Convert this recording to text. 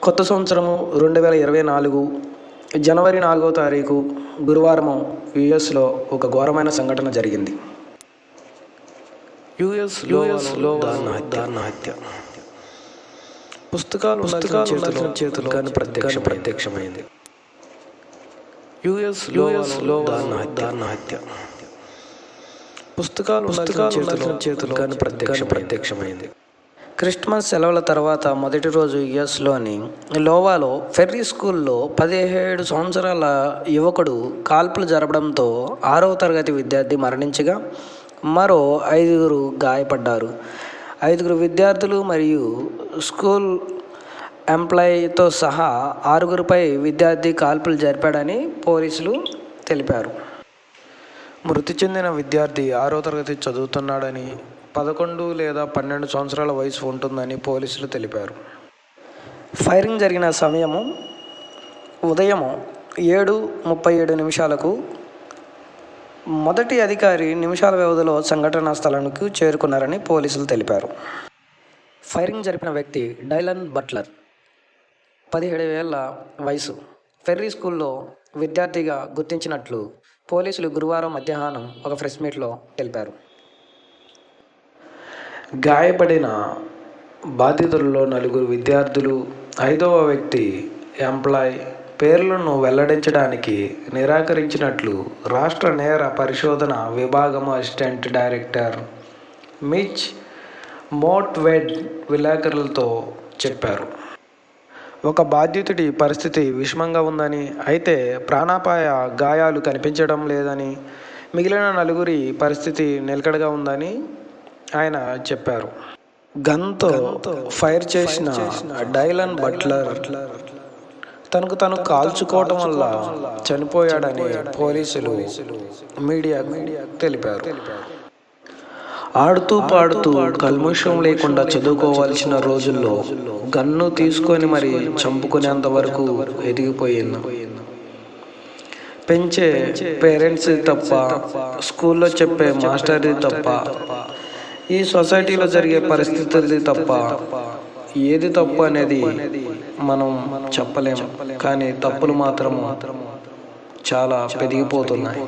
కొత్త సంవత్సరము 2024 జనవరి 4వ తారీఖు గురువారము యుఎస్లో ఒక ఘోరమైన సంఘటన జరిగింది. యుఎస్లో దారుణ హత్య. పుస్తకాలు చేతులు కానీ ప్రత్యక్షమైంది. యుఎస్లో దారుణ హత్య. పుస్తకాలు చేతులు కానీ ప్రత్యక్షమైంది. క్రిస్మస్ సెలవుల తర్వాత మొదటి రోజు యుఎస్లోని లోవాలో ఫెర్రీ స్కూల్లో 17 సంవత్సరాల యువకుడు కాల్పులు జరపడంతో 6వ తరగతి విద్యార్థి మరణించగా మరో 5 గాయపడ్డారు. 5 విద్యార్థులు మరియు స్కూల్ ఎంప్లాయీతో సహా 6పై విద్యార్థి కాల్పులు జరిపాడని పోలీసులు తెలిపారు. మృతి చెందిన విద్యార్థి 6వ తరగతి చదువుతున్నాడని, 11 లేదా 12 సంవత్సరాల వయసు ఉంటుందని పోలీసులు తెలిపారు. ఫైరింగ్ జరిగిన సమయము ఉదయం 7:37 మొదటి అధికారి నిమిషాల వ్యవధిలో సంఘటనా స్థలానికి చేరుకున్నారని పోలీసులు తెలిపారు. ఫైరింగ్ జరిపిన వ్యక్తి డైలన్ బట్లర్, 17 ఏళ్ల వయసు, ఫెర్రీ స్కూల్లో విద్యార్థిగా గుర్తించినట్లు పోలీసులు గురువారం మధ్యాహ్నం ఒక ప్రెస్ మీట్లో తెలిపారు. గాయపడిన బాధితుల్లో 4 విద్యార్థులు, 5వ వ్యక్తి ఎంప్లాయ్ పేర్లను వెల్లడించడానికి నిరాకరించినట్లు రాష్ట్ర నేర పరిశోధన విభాగం అసిస్టెంట్ డైరెక్టర్ మిచ్ మోట్వెడ్ విలేకరులతో చెప్పారు. ఒక బాధితుడి పరిస్థితి విషమంగా ఉందని, అయితే ప్రాణాపాయ గాయాలు కనిపించడం లేదని, మిగిలిన 4 పరిస్థితి నిలకడగా ఉందని ఆయన చెప్పారు. గన్తో ఫైర్ చేసిన డైలన్ బట్లర్ తనకు కాల్చుకోవటం వల్ల చనిపోయాడని పోలీసులు మీడియాకు తెలిపారు. ఆడుతూ పాడుతూ కల్ముషం లేకుండా చదువుకోవాల్సిన రోజుల్లో గన్ను తీసుకొని మరి చంపుకునేంత వరకు ఎదిగిపోయింది. పెంచే పేరెంట్స్ తప్ప, స్కూల్లో చెప్పే మాస్టర్ది తప్ప, ఈ సొసైటీలో జరిగే పరిస్థితులది తప్ప ఏది తప్పు అనేది మనం చెప్పలేము. కానీ తప్పులు మాత్రం చాలా పెరిగిపోతున్నాయి.